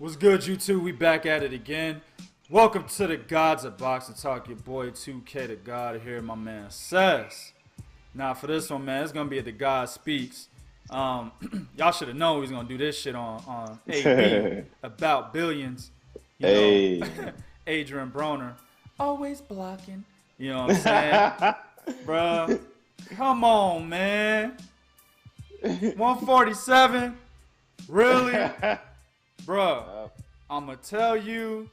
What's good, you two? We back at it again. Welcome to the Gods of Boxing Talk. Your boy 2K the God here, my man says. Now for this one, man, it's gonna be at the God Speaks. Y'all should have known we was gonna do this shit on AB about billions. You know, Adrien Broner, always blocking. You know what I'm saying, bruh? Come on, man. 147, really? Bruh, I'ma tell you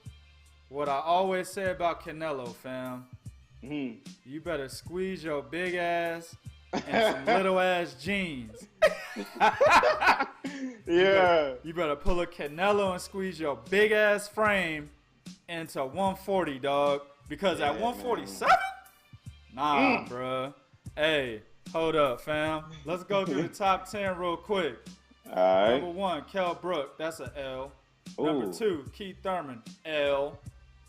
what I always say about Canelo, fam. You better squeeze your big ass and some little ass jeans. You better pull a Canelo and squeeze your big ass frame into 140, dog. Because at 147, nah, bruh. Hey, hold up, fam. Let's go through the top 10 real quick. All right. Number 1, Kell Brook. That's a L. Number 2, Keith Thurman. L.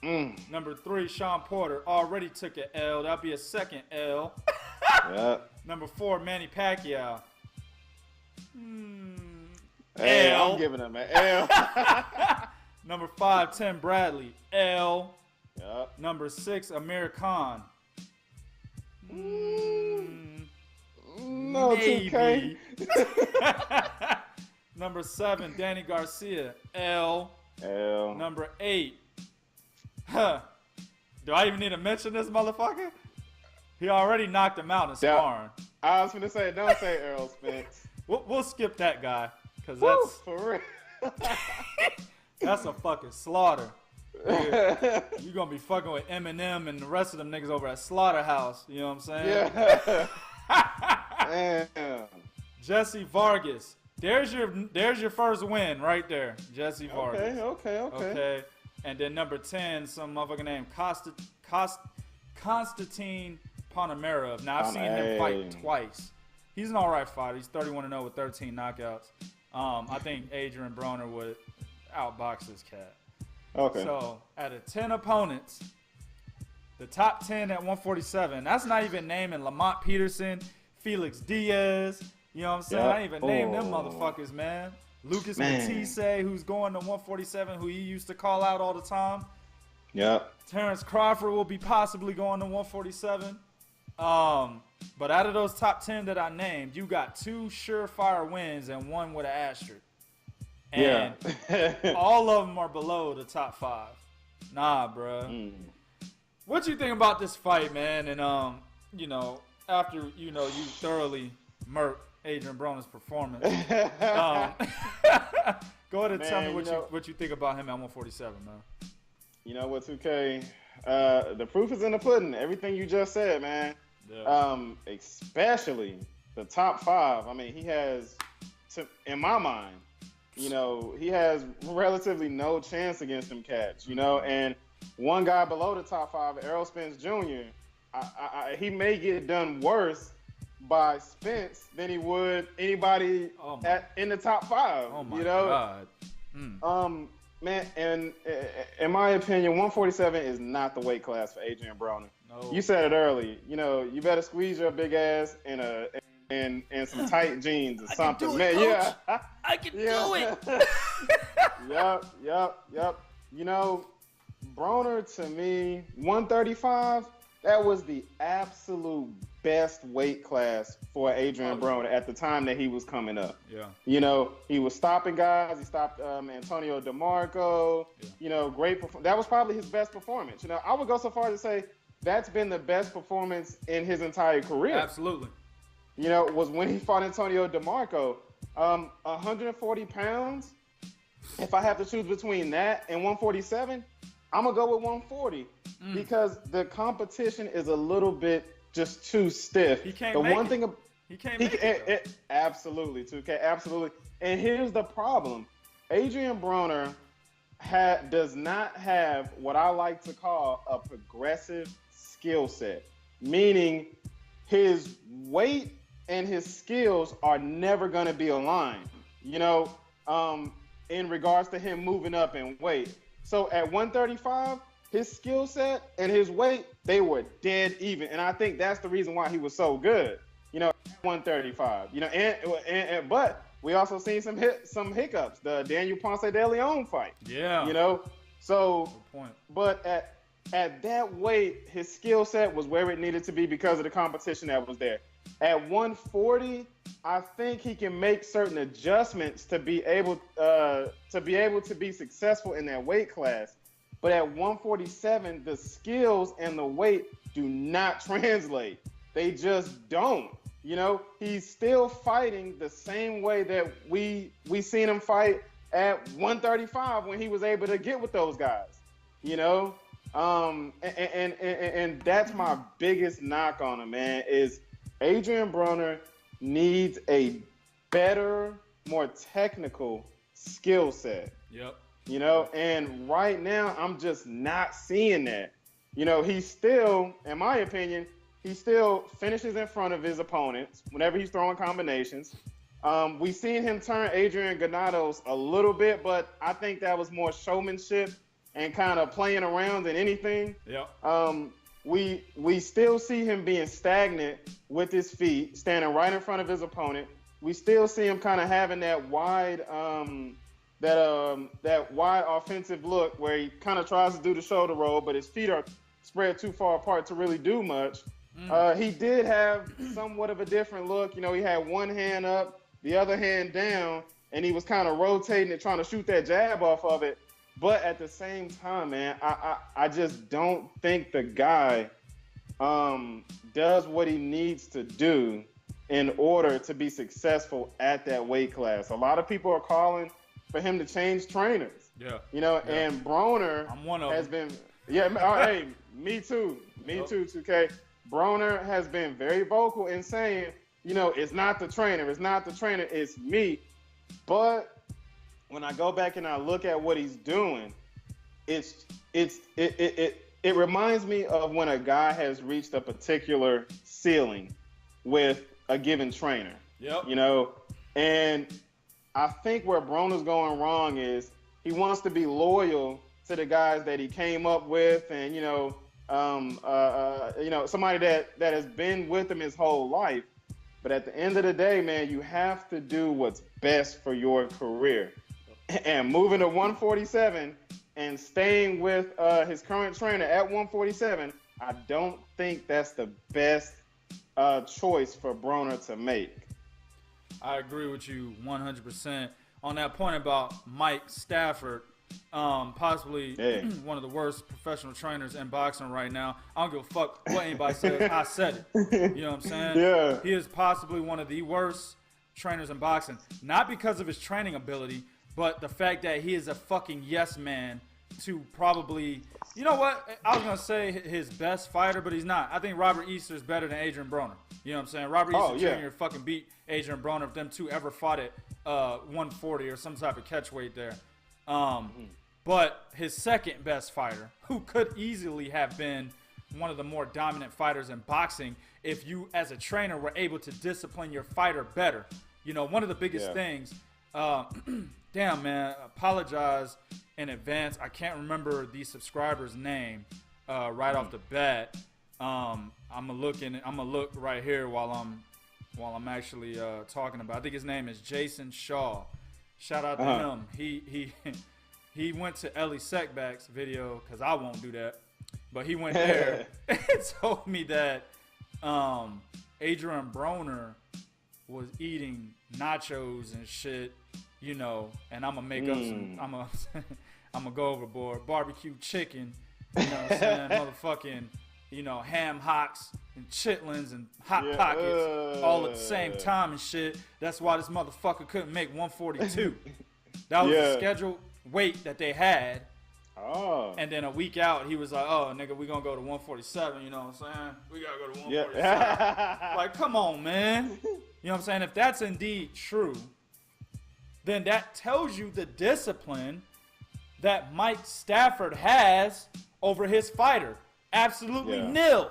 Number 3, Sean Porter. Already took an L. That'll be a second L. Yep. Number 4, Manny Pacquiao. Hey, L. I'm giving him an L. Number 5, Tim Bradley. L. Yep. Number 6, Amir Khan. No, Maybe. 2K. Number 7, Danny Garcia. L. L. Number 8. Do I even need to mention this motherfucker? He already knocked him out in sparring. I was gonna say, don't say Earl Spence. We'll skip that guy, cause that's for real. that's a fucking slaughter. You gonna be fucking with Eminem and the rest of them niggas over at Slaughterhouse. You know what I'm saying? Yeah. Damn. Jesse Vargas. There's your first win right there, Jesse Vargas. Okay. And then number 10, some motherfucker named Konstantin Ponomarev. Now, I've seen him fight twice. He's an alright fighter. He's 31-0 with 13 knockouts. I think Adrien Broner would outbox this cat. Okay. So, out of 10 opponents, the top 10 at 147, that's not even naming Lamont Peterson, Felix Diaz. You know what I'm saying? Yep. I ain't even named them motherfuckers, man. Lucas Matisse, who's going to 147, who he used to call out all the time. Yep. Terrence Crawford will be possibly going to 147. But out of those top 10 that I named, you got 2 surefire wins and 1 with an asterisk. And all of them are below the top 5. Nah, bruh. What you think about this fight, man? And you know, after you thoroughly murked Adrien Broner's performance, go ahead and tell me what you think about him at 147, man. You know what, 2K? The proof is in the pudding. Everything you just said, man. Yeah. Especially the top 5. I mean, he has, in my mind, he has relatively no chance against them cats. And one guy below the top 5, Errol Spence Jr., he may get done worse by Spence than he would anybody in the top 5. Oh my God. Man, and in my opinion, 147 is not the weight class for Adrien Broner. No. You said it early. You better squeeze your big ass in some tight jeans or something. Man, yeah. I can do it. Yep. Broner, to me, 135, that was the absolute best weight class for Adrien Broner at the time that he was coming up. Yeah. He was stopping guys. He stopped Antonio DeMarco. Yeah. Great. That was probably his best performance. I would go so far as to say that's been the best performance in his entire career. Absolutely. Was when he fought Antonio DeMarco. 140 pounds. If I have to choose between that and 147, I'm going to go with 140 because the competition is a little bit just too stiff. He can't make it. Absolutely, 2K, absolutely. And here's the problem. Adrien Broner does not have what I like to call a progressive skill set, meaning his weight and his skills are never going to be aligned, in regards to him moving up in weight. So at 135, his skill set and his weight, they were dead even. And I think that's the reason why he was so good, at 135. But we also seen some hiccups. The Daniel Ponce de Leon fight. Yeah. You know, so. Good point. But at that weight, his skill set was where it needed to be because of the competition that was there. At 140, I think he can make certain adjustments to be able to be successful in that weight class. But at 147, the skills and the weight do not translate. They just don't. You know, he's still fighting the same way that we seen him fight at 135 when he was able to get with those guys. You know, and that's my biggest knock on him, man, is Adrien Broner needs a better, more technical skill set. Yep. You know, and right now I'm just not seeing that. You know, he still, in my opinion, he still finishes in front of his opponents whenever he's throwing combinations. We've seen him turn Adrian Granados a little bit, but I think that was more showmanship and kind of playing around than anything. Yep. We still see him being stagnant with his feet, standing right in front of his opponent. We still see him kind of having that wide offensive look where he kind of tries to do the shoulder roll, but his feet are spread too far apart to really do much. He did have somewhat of a different look. You know, he had one hand up, the other hand down, and he was kind of rotating and trying to shoot that jab off of it. But at the same time, man, I just don't think the guy does what he needs to do in order to be successful at that weight class. A lot of people are calling for him to change trainers. Yeah. You know, yeah. And Broner has been, hey, me too, 2K. Broner has been very vocal in saying, you know, it's not the trainer, it's me. But when I go back and I look at what he's doing, it reminds me of when a guy has reached a particular ceiling with a given trainer. Yep. You know, and I think where Broner's going wrong is he wants to be loyal to the guys that he came up with, and somebody that has been with him his whole life. But at the end of the day, man, you have to do what's best for your career. And moving to 147 and staying with his current trainer at 147, I don't think that's the best choice for Broner to make. I agree with you 100% on that point about Mike Stafford, possibly one of the worst professional trainers in boxing right now. I don't give a fuck what anybody says. I said it. You know what I'm saying? Yeah. He is possibly one of the worst trainers in boxing, not because of his training ability, but the fact that he is a fucking yes man to probably, you know what? I was going to say his best fighter, but he's not. I think Robert Easter is better than Adrien Broner. You know what I'm saying? Robert Easter Jr. fucking beat Adrien Broner if them two ever fought at 140 or some type of catchweight there. But his second best fighter, who could easily have been one of the more dominant fighters in boxing if you as a trainer were able to discipline your fighter better. You know, one of the biggest things, damn man, apologize in advance. I can't remember the subscriber's name right off the bat. I'm gonna look right here while I'm actually talking about. I think his name is Jason Shaw. Shout out to him. He went to Ellie Seckback's video because I won't do that, but he went there and told me that Adrien Broner was eating nachos and shit, you know, and I'm gonna make up some. I'm gonna go overboard. Barbecue chicken, you know what I'm saying? Motherfucking, you know, ham hocks and chitlins and hot pockets all at the same time and shit. That's why this motherfucker couldn't make 142. That was the scheduled weight that they had. Oh. And then a week out, he was like, "Oh, nigga, we gonna go to 147." You know what I'm saying? We gotta go to 147. Like, come on, man. You know what I'm saying? If that's indeed true, then that tells you the discipline that Mike Stafford has over his fighter. Absolutely nil.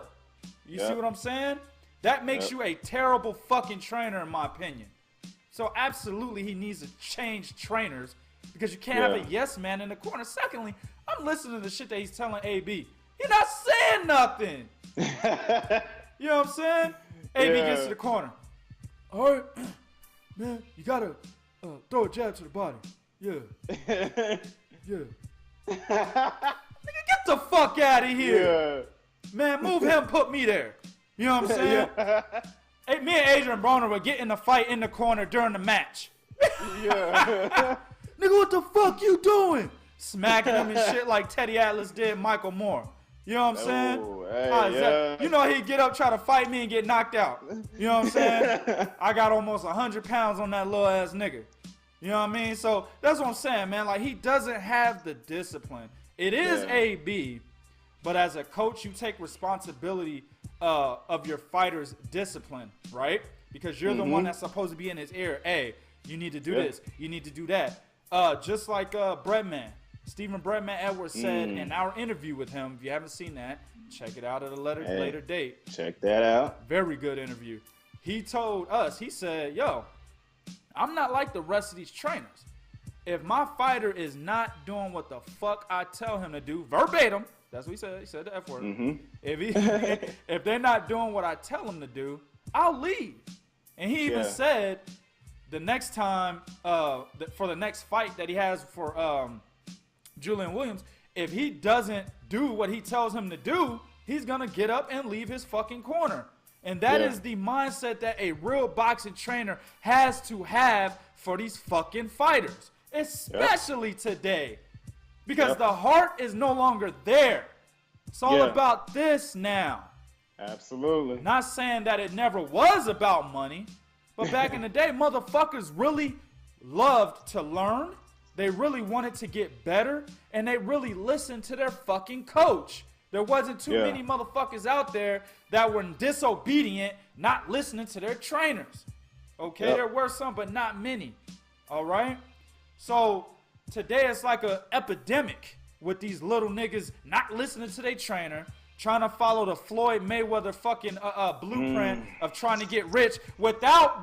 You see what I'm saying? That makes you a terrible fucking trainer, in my opinion. So absolutely, he needs to change trainers because you can't have a yes man in the corner. Secondly, I'm listening to the shit that he's telling AB. He's not saying nothing. You know what I'm saying? AB gets to the corner. All right, man, you gotta throw a jab to the body. Yeah. Yeah. Nigga, get the fuck out of here. Yeah. Man, move him, put me there. You know what I'm saying? Hey, me and Adrien Broner were getting a fight in the corner during the match. Yeah. Nigga, what the fuck you doing? Smacking him and shit like Teddy Atlas did Michael Moore. You know what I'm saying? Hey, you know he'd get up, try to fight me, and get knocked out. You know what I'm saying? I got almost 100 pounds on that little ass nigga. You know what I mean? So that's what I'm saying, man. Like, he doesn't have the discipline. It is AB, but as a coach, you take responsibility of your fighter's discipline, right? Because you're the one that's supposed to be in his ear. Hey, you need to do this. You need to do that. Just like Breadman. Stephen Breadman Edwards said in our interview with him, if you haven't seen that, check it out at a later date. Check that out. Very good interview. He told us, he said, yo, I'm not like the rest of these trainers. If my fighter is not doing what the fuck I tell him to do, verbatim, that's what he said. He said the F word. If they're not doing what I tell them to do, I'll leave. And he even said the next time, for the next fight that he has for Julian Williams, if he doesn't do what he tells him to do, he's going to get up and leave his fucking corner. And that is the mindset that a real boxing trainer has to have for these fucking fighters, especially today. Because the heart is no longer there. It's all about this now. Absolutely. Not saying that it never was about money, but back in the day, motherfuckers really loved to learn. They really wanted to get better, and they really listened to their fucking coach. There wasn't too many motherfuckers out there that were disobedient, not listening to their trainers. Okay, there were some, but not many. All right? So today it's like an epidemic with these little niggas not listening to their trainer, trying to follow the Floyd Mayweather fucking blueprint of trying to get rich without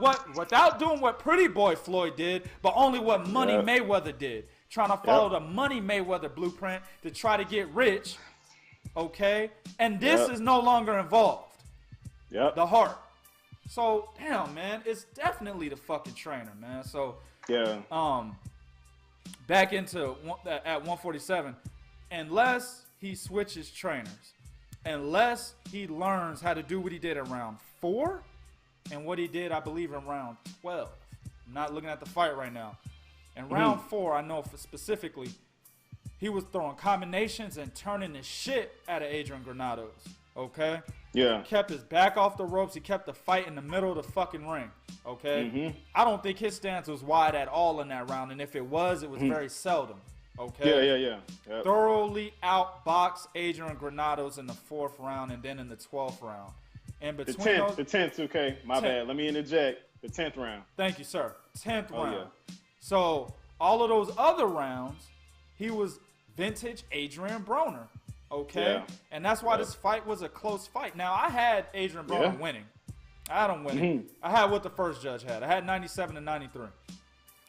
doing what Pretty Boy Floyd did, but only what Money Mayweather did. Trying to follow the Money Mayweather blueprint to try to get rich. Okay? And this is no longer involved. The heart. So, damn, man, it's definitely the fucking trainer, man. So, back into at 147, unless he switches trainers, unless he learns how to do what he did in round 4 and what he did, I believe, in round 12. I'm not looking at the fight right now. In round 4, I know specifically, he was throwing combinations and turning the shit out of Adrien Granados. Okay? Yeah. He kept his back off the ropes. He kept the fight in the middle of the fucking ring. Okay? I don't think his stance was wide at all in that round. And if it was very seldom. Okay? Yeah. Yep. Thoroughly outboxed Adrien Granados in the 4th round and then in the 12th round. And between the 10th, okay. My bad. Let me interject. The 10th round. Thank you, sir. 10th round. Yeah. So, all of those other rounds, he was vintage Adrien Broner. Okay? Yeah. And that's why this fight was a close fight. Now, I had Adrien Broner winning. I had him winning. I had what the first judge had. I had 97 to 93.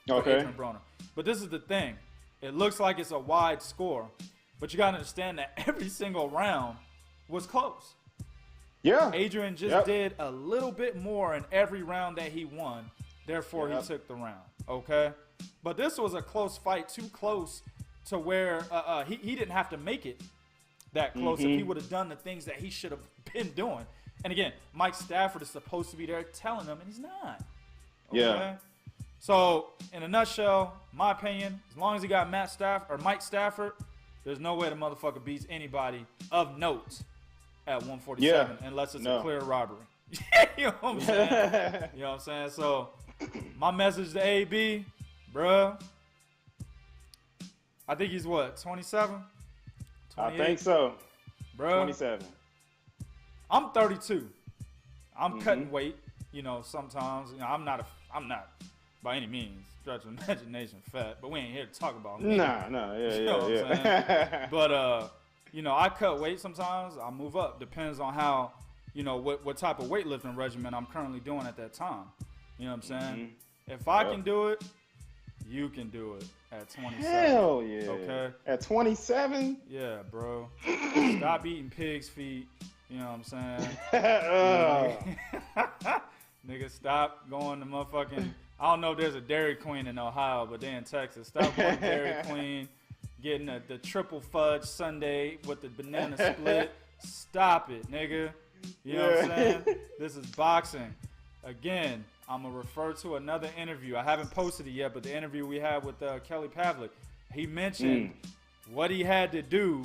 Okay. Adrien Broner. But this is the thing. It looks like it's a wide score. But you got to understand that every single round was close. Yeah. Adrien just did a little bit more in every round that he won. Therefore, he took the round. Okay? But this was a close fight. Too close to where he didn't have to make it that close if he would have done the things that he should have been doing. And again, Mike Stafford is supposed to be there telling him, and he's not. Okay? Yeah. So, in a nutshell, my opinion, as long as he got Mike Stafford, there's no way the motherfucker beats anybody of note at 147 unless it's a clear robbery. You know what I'm saying? You know what I'm saying? So, my message to AB, bruh, I think he's what, 27? I think so. Bro, 27. I'm 32. I'm cutting weight, sometimes. I'm not by any means stretch of imagination fat, but we ain't here to talk about me. Nah, yeah. But I cut weight sometimes. I move up. Depends on how, what type of weightlifting regimen I'm currently doing at that time. You know what I'm saying? If I can do it, you can do it at 27. Hell yeah. Okay? At 27? Yeah, bro. Stop eating pig's feet. You know what I'm saying? Nigga, stop going to motherfucking I don't know if there's a Dairy Queen in Ohio, but they're in Texas. Stop going to Dairy Queen, getting the triple fudge sundae with the banana split. Stop it, nigga. You know what I'm saying? This is boxing. Again, I'm going to refer to another interview. I haven't posted it yet, but the interview we had with Kelly Pavlik, he mentioned what he had to do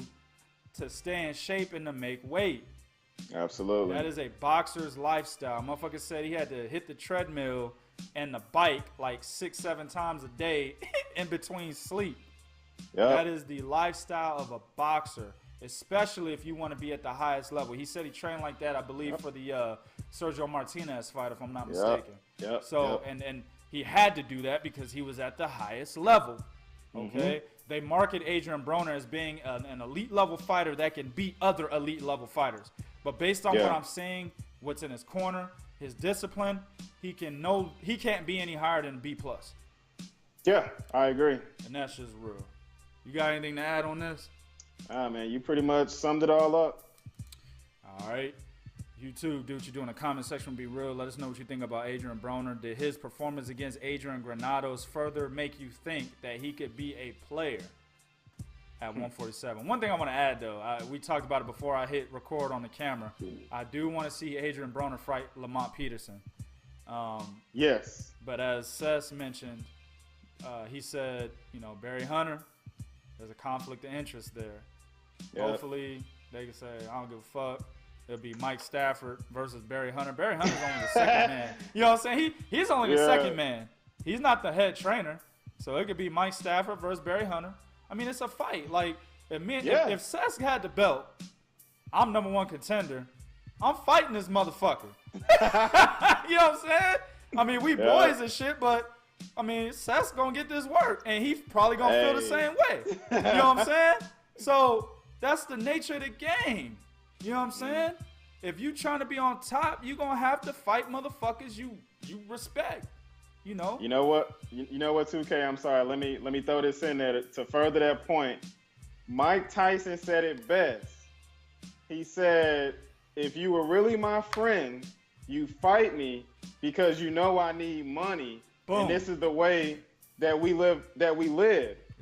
to stay in shape and to make weight. Absolutely. That is a boxer's lifestyle. Motherfucker said he had to hit the treadmill and the bike like 6-7 times a day in between sleep. Yep. That is the lifestyle of a boxer, especially if you want to be at the highest level. He said he trained like that, I believe, for the Sergio Martinez fight, if I'm not mistaken. Yep. So, and he had to do that because he was at the highest level. Okay? They market Adrien Broner as being an elite level fighter that can beat other elite level fighters. But based on what I'm seeing, what's in his corner, his discipline, he can't be any higher than B+. Yeah, I agree. And that's just real. You got anything to add on this? Man, you pretty much summed it all up. All right. You too, do what you do in the comment section. Be real. Let us know what you think about Adrien Broner. Did his performance against Adrian Granados further make you think that he could be a player at 147? One thing I want to add, though, we talked about it before I hit record on the camera. I do want to see Adrien Broner fight Lamont Peterson. Yes. But as Sess mentioned, he said, Barry Hunter, there's a conflict of interest there. Yep. Hopefully, they can say, I don't give a fuck. It'll be Mike Stafford versus Barry Hunter. Barry Hunter's only the second man. You know what I'm saying? He's only the second man. He's not the head trainer. So it could be Mike Stafford versus Barry Hunter. I mean, it's a fight. Like, if Sess had the belt, I'm #1 contender. I'm fighting this motherfucker. You know what I'm saying? I mean, we boys and shit, but, I mean, Seth's going to get this work, and he's probably going to feel the same way. You know what I'm saying? So that's the nature of the game. You know what I'm saying? If you trying to be on top, you going to have to fight motherfuckers you respect. You know? You know what? You know what, 2K? I'm sorry. Let me throw this in there to further that point. Mike Tyson said it best. He said, if you were really my friend, you fight me because you know I need money. Boom. And this is the way that we live.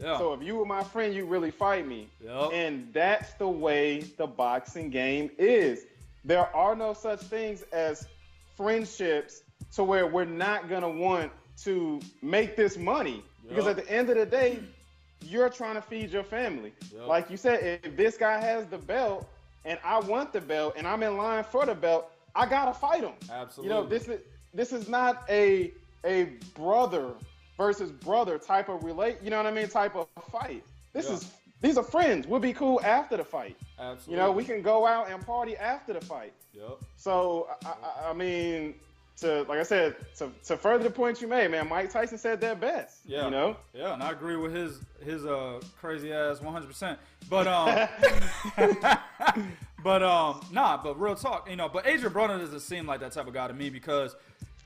Yeah. So if you were my friend, you really fight me. Yep. And that's the way the boxing game is. There are no such things as friendships to where we're not going to want to make this money. Yep. Because at the end of the day, you're trying to feed your family. Yep. Like you said, if this guy has the belt and I want the belt and I'm in line for the belt, I got to fight him. Absolutely. This is not a brother versus brother type of type of fight. These are friends. We'll be cool after the fight. Absolutely. We can go out and party after the fight. Yep. So I mean, like I said, to further the point you made, man, Mike Tyson said that best. Yeah. Yeah, and I agree with his crazy ass 100%. But but real talk, but Adrien Broner doesn't seem like that type of guy to me because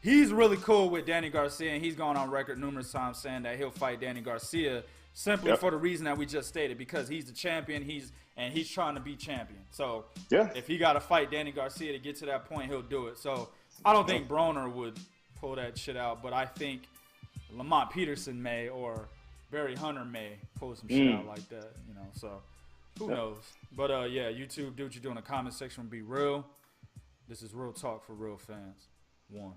he's really cool with Danny Garcia, and he's gone on record numerous times saying that he'll fight Danny Garcia simply for the reason that we just stated, because he's the champion, he's trying to be champion. So if he got to fight Danny Garcia to get to that point, he'll do it. So I don't think Broner would pull that shit out, but I think Lamont Peterson may, or Barry Hunter may pull some shit out like that, so who knows. But YouTube, do what you do in the comment section. Be real. This is real talk for real fans. 1.